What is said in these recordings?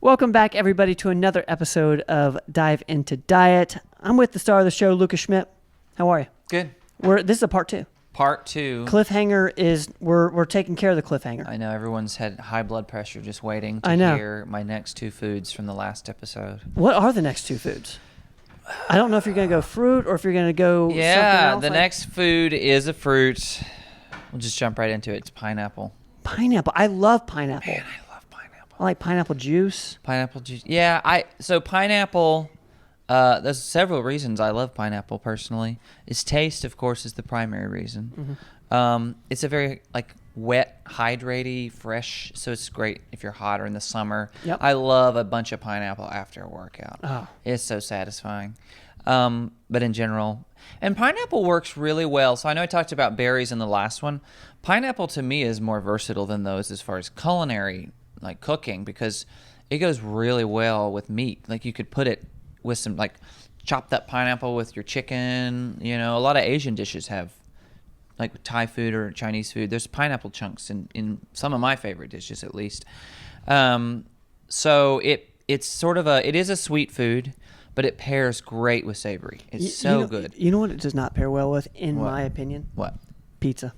Welcome back, everybody, to another episode of Dive Into Diet. I'm with the star of the show, Lucas Schmidt. How are you? Good. This is a part two. Part two. Cliffhanger is we're taking care of the cliffhanger. I know everyone's had high blood pressure just waiting to hear my next two foods from the last episode. What are the next two foods? I don't know if you're going to go fruit or if you're going to go something else. The next food is a fruit. We'll just jump right into it. It's pineapple. Pineapple. I love pineapple. Man, I love pineapple. I like pineapple juice. Pineapple juice. Yeah, so pineapple, there's several reasons I love pineapple personally. Its taste, of course, is the primary reason. Mm-hmm. It's a very wet, hydrating, fresh, so it's great if you're hot or in the summer. Yep. I love a bunch of pineapple after a workout. Oh. It's so satisfying. But in general, and pineapple works really well. So I know I talked about berries in the last one. Pineapple to me is more versatile than those as far as culinary, like cooking, because it goes really well with meat. Like you could put it with some, chopped up pineapple with your chicken. You know, a lot of Asian dishes have, like Thai food or Chinese food. There's pineapple chunks in some of my favorite dishes, at least. So it's sort of it is a sweet food, but it pairs great with savory. It's good. You know what it does not pair well with, in What? my opinion? What? Pizza.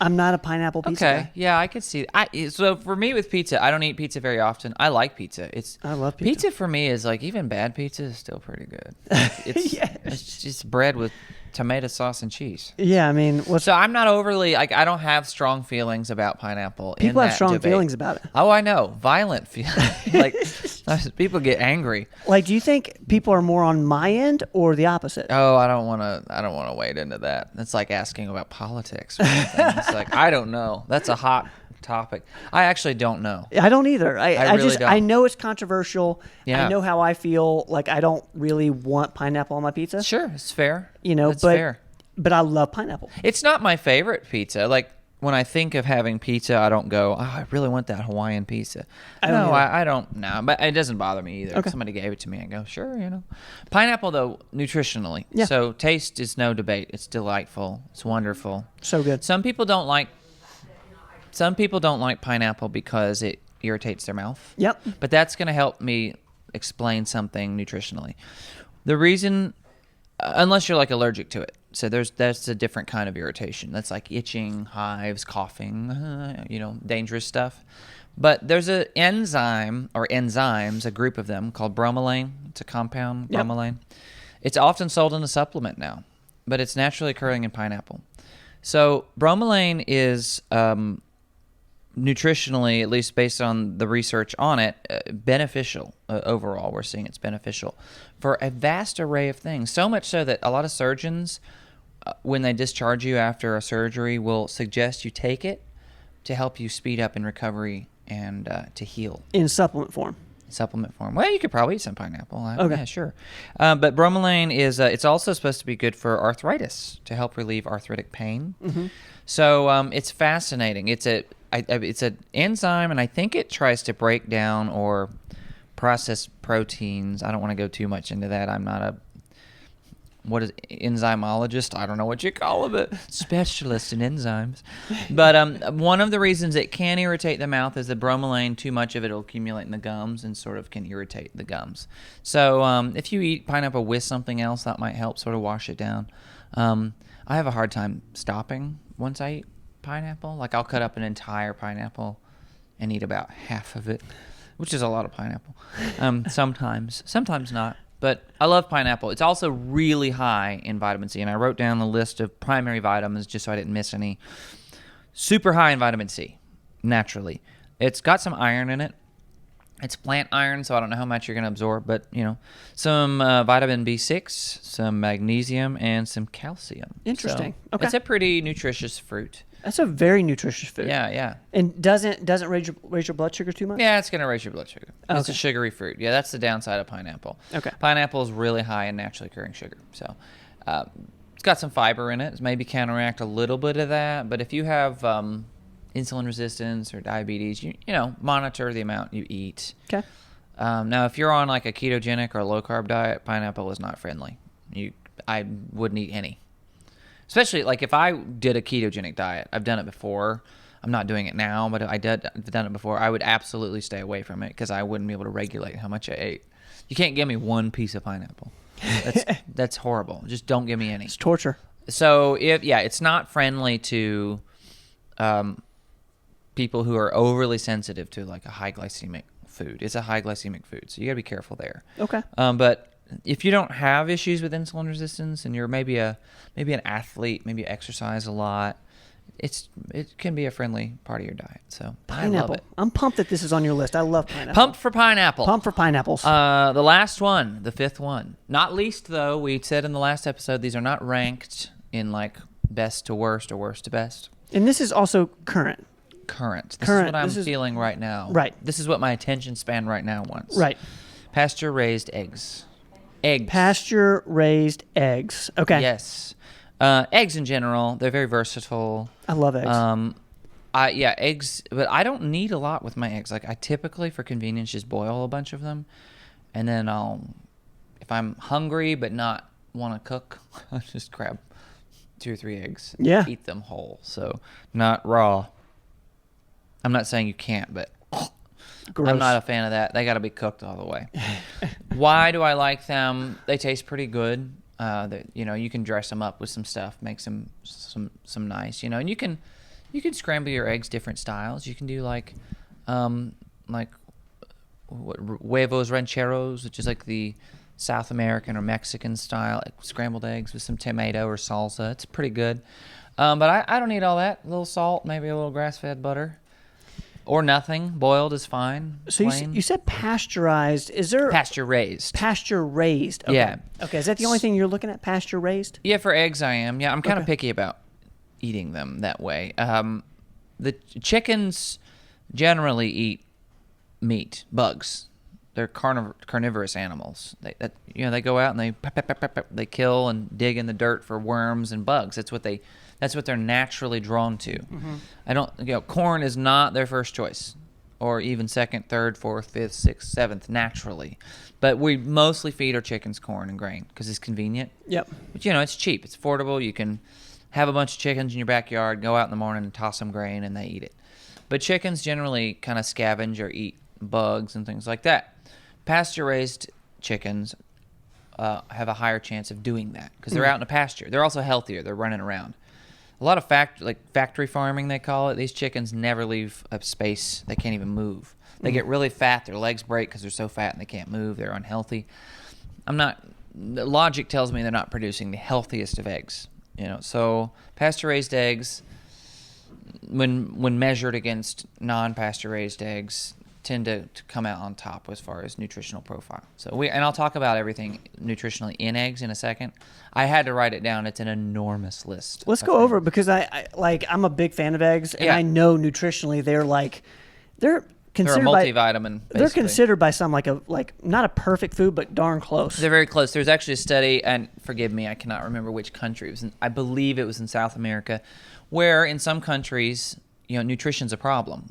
I'm not a pineapple pizza guy. Yeah, I could see. So for me with pizza, I don't eat pizza very often. I like pizza. I love pizza. Pizza for me is even bad pizza is still pretty good. It's just bread with tomato sauce and cheese. Yeah, I mean, so I'm not overly I don't have strong feelings about pineapple. People have strong debate. feelings about it. Oh, I know, violent feelings. People get angry. Do you think people are more on my end or the opposite? Oh, I don't want to wade into that. It's like asking about politics. It's I don't know. That's a hot topic. I actually don't know. I don't either. I really don't. I know it's controversial. Yeah. I know how I feel. I don't really want pineapple on my pizza. Sure, it's fair. That's fair. But I love pineapple. It's not my favorite pizza. When I think of having pizza, I don't go, oh, I really want that Hawaiian pizza. I don't know. But it doesn't bother me either. Okay. If somebody gave it to me, I go, sure, Pineapple, though, nutritionally. Yeah. So taste is no debate. It's delightful. It's wonderful. So good. Some people don't like pineapple because it irritates their mouth. Yep. But that's going to help me explain something nutritionally. The reason, unless you're allergic to it. So that's a different kind of irritation. That's like itching, hives, coughing, dangerous stuff. But there's an enzyme or enzymes, a group of them called bromelain. It's a compound, Yep. bromelain. It's often sold in a supplement now, but it's naturally occurring in pineapple. So bromelain is nutritionally, at least based on the research on it, beneficial overall. We're seeing it's beneficial for a vast array of things. So much so that a lot of surgeons, when they discharge you after a surgery, will suggest you take it to help you speed up in recovery and to heal. In supplement form. Supplement form. Well, you could probably eat some pineapple. Okay. Yeah, sure. But bromelain is, it's also supposed to be good for arthritis, to help relieve arthritic pain. Mm-hmm. So it's fascinating. It's an enzyme, and I think it tries to break down or process proteins. I don't want to go too much into that. I'm not enzymologist? I don't know what you call it, but specialist in enzymes. But one of the reasons it can irritate the mouth is the bromelain, too much of it will accumulate in the gums and sort of can irritate the gums. So if you eat pineapple with something else, that might help sort of wash it down. I have a hard time stopping once I eat pineapple. I'll cut up an entire pineapple and eat about half of it, which is a lot of pineapple. Sometimes not. But I love pineapple. It's also really high in vitamin C, and I wrote down the list of primary vitamins just so I didn't miss any. Super high in vitamin C, naturally. It's got some iron in it. It's plant iron, so I don't know how much you're going to absorb, but, some vitamin B6, some magnesium, and some calcium. Interesting. So Okay. It's a pretty nutritious fruit. That's a very nutritious food. Yeah. And doesn't raise your blood sugar too much? Yeah, it's going to raise your blood sugar. Oh, It's okay. a sugary fruit. Yeah, that's the downside of pineapple. Okay. Pineapple is really high in naturally occurring sugar. So it's got some fiber in it. It's maybe counteract a little bit of that. But if you have insulin resistance or diabetes, you monitor the amount you eat. Okay. Now, if you're on a ketogenic or low carb diet, pineapple is not friendly. I wouldn't eat any. Especially if I did a ketogenic diet. I've done it before. I'm not doing it now, but I've done it before. I would absolutely stay away from it because I wouldn't be able to regulate how much I ate. You can't give me one piece of pineapple. That's horrible. Just don't give me any. It's torture. So it's not friendly to people who are overly sensitive to like a high glycemic food. It's a high glycemic food, so you got to be careful there. Okay. But if you don't have issues with insulin resistance and you're maybe an athlete, maybe you exercise a lot, it can be a friendly part of your diet. So Pineapple. I love it. I'm pumped that this is on your list. I love pineapple. Pumped for pineapple. Pumped for pineapples. The last one, the fifth one. Not least, though, we said in the last episode, these are not ranked in like best to worst or worst to best. And this is also current. Current. This Current. is what I'm feeling right now. Right. This is what my attention span right now wants. Right. Pasture-raised eggs. Eggs. Pasture-raised eggs. Okay. Yes. Eggs in general, they're very versatile. I love eggs. Eggs, but I don't need a lot with my eggs. Like I typically, for convenience, just boil a bunch of them, and then if I'm hungry but not want to cook, I'll just grab 2 or 3 eggs. And eat them whole, so not raw. I'm not saying you can't, but Gross. I'm not a fan of that. They got to be cooked all the way. Why do I like them? They taste pretty good. You can dress them up with some stuff, make some nice, and you can scramble your eggs different styles. You can do like huevos rancheros, which is like the South American or Mexican style scrambled eggs with some tomato or salsa. It's pretty good. But I don't need all that. A little salt, maybe a little grass-fed butter. Or nothing. Boiled is fine. So you said pasteurized. Is there pasture-raised? Pasture-raised. Okay. Yeah. Okay. Is that the only thing you're looking at? Pasture-raised? Yeah, for eggs I am. Yeah, I'm kind of picky about eating them that way. The chickens generally eat meat, bugs. They're carnivorous animals. They go out and they kill and dig in the dirt for worms and bugs. That's what they're naturally drawn to. Mm-hmm. Corn is not their first choice, or even second, third, fourth, fifth, sixth, seventh, naturally. But we mostly feed our chickens corn and grain because it's convenient. Yep. But it's cheap. It's affordable. You can have a bunch of chickens in your backyard, go out in the morning and toss some grain, and they eat it. But chickens generally kind of scavenge or eat bugs and things like that. Pasture-raised chickens have a higher chance of doing that because they're out in a pasture. They're also healthier. They're running around. A lot of factory farming, they call it. These chickens never leave a space. They can't even move. They get really fat. Their legs break because they're so fat and they can't move. They're unhealthy. The logic tells me they're not producing the healthiest of eggs. So pasture-raised eggs, when measured against non-pasture-raised eggs, tend to come out on top as far as nutritional profile. And I'll talk about everything nutritionally in eggs in a second. I had to write it down. It's an enormous list. Let's go over it because I'm a big fan of eggs, and I know nutritionally they're considered a multivitamin. They're considered by some like not a perfect food, but darn close. They're very close. There's actually a study, and forgive me, I cannot remember which country it was in. I believe it was in South America, where in some countries, nutrition's a problem.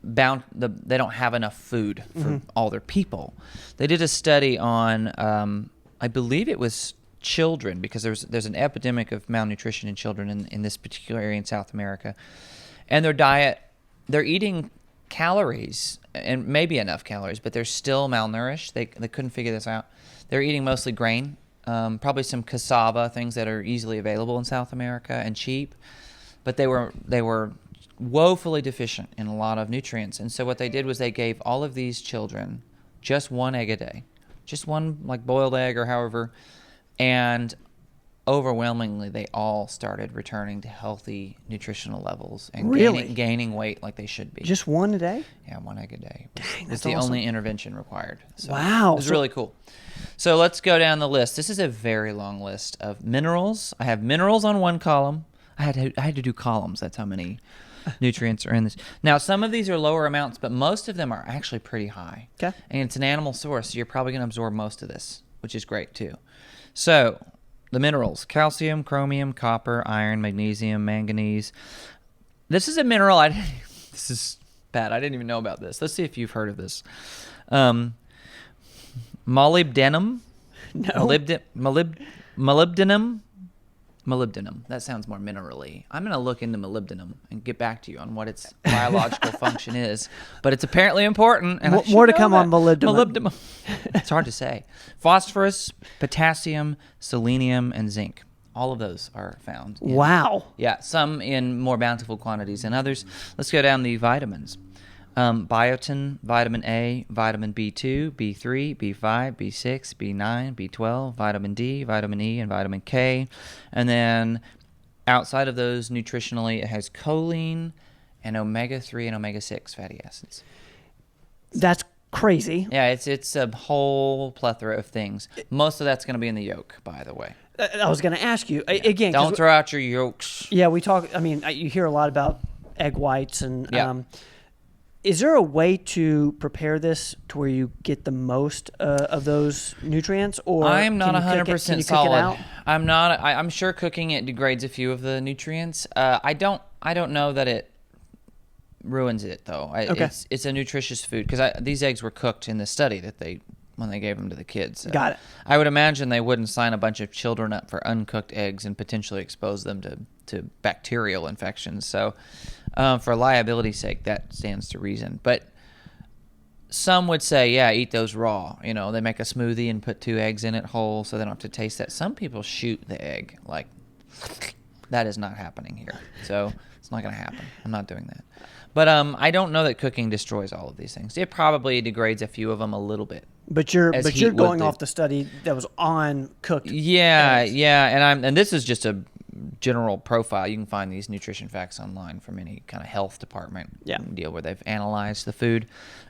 They don't have enough food for all their people. They did a study on, I believe it was children, because there's an epidemic of malnutrition in children in this particular area in South America. And their diet, they're eating calories, and maybe enough calories, but they're still malnourished. They couldn't figure this out. They're eating mostly grain, probably some cassava, things that are easily available in South America and cheap. But they were woefully deficient in a lot of nutrients. And so what they did was they gave all of these children just 1 egg a day, just one boiled egg or however, and overwhelmingly they all started returning to healthy nutritional levels and gaining weight like they should be. Just one a day? Yeah, 1 egg a day. Dang, that's the awesome. Only intervention required. So wow. It was really cool. So let's go down the list. This is a very long list of minerals. I have minerals on one column. I had to do columns. That's how many nutrients are in this. Now, some of these are lower amounts, but most of them are actually pretty high. Okay. And it's an animal source, so you're probably going to absorb most of this, which is great too. So, the minerals: calcium, chromium, copper, iron, magnesium, manganese. This is a mineral this is bad. I didn't even know about this. Let's see if you've heard of this. Molybdenum. No. Molybdenum. Molybdenum. That sounds more minerally. I'm going to look into molybdenum and get back to you on what its biological function is. But it's apparently important. And More to come that. on molybdenum. Molybdenum. It's hard to say. Phosphorus, potassium, selenium, and zinc. All of those are found. Wow. Yeah, some in more bountiful quantities than others. Let's go down the vitamins. Biotin, vitamin A, vitamin B2, B3, B5, B6, B9, B12, vitamin D, vitamin E, and vitamin K. And then outside of those, nutritionally, it has choline and omega-3 and omega-6 fatty acids. That's crazy. Yeah, it's a whole plethora of things. Most of that's going to be in the yolk, by the way. I was going to ask you, again. Don't throw out your yolks. Yeah, we talk, you hear a lot about egg whites and... Yeah. Is there a way to prepare this to where you get the most of those nutrients, or I'm not can you 100% cook solid. it out? I'm not. I'm sure cooking it degrades a few of the nutrients. I don't know that it ruins it though. Okay. It's a nutritious food because these eggs were cooked in the study that when they gave them to the kids. Got it. I would imagine they wouldn't sign a bunch of children up for uncooked eggs and potentially expose them to bacterial infections. So. For liability's sake, that stands to reason. But some would say, yeah, eat those raw. They make a smoothie and put 2 eggs in it whole so they don't have to taste that. Some people shoot the egg. Like, that is not happening here. So it's not going to happen. I'm not doing that. But I don't know that cooking destroys all of these things. It probably degrades a few of them a little bit. But you're going off the study that was on cooked. Yeah, eggs. yeah. And this is just a general profile. You can find these nutrition facts online from any kind of health department deal where they've analyzed the food.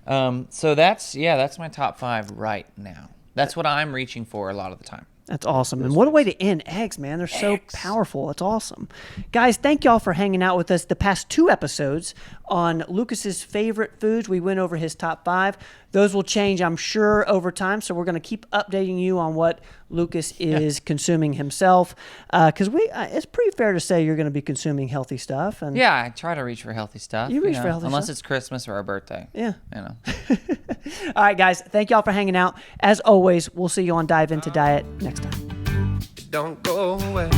So that's my top 5 right now. That's what I'm reaching for a lot of the time. That's awesome. And what a way to end eggs, man. They're so powerful. It's awesome. Guys, thank y'all for hanging out with us the past 2 episodes on Lucas's favorite foods. We went over his top 5. Those will change, I'm sure, over time. So we're going to keep updating you on what Lucas is consuming himself. Because it's pretty fair to say you're going to be consuming healthy stuff. And yeah, I try to reach for healthy stuff. You reach for healthy unless stuff? it's Christmas or our birthday. Yeah. All right, guys. Thank y'all for hanging out. As always, we'll see you on Dive Into Diet next time. Don't go away.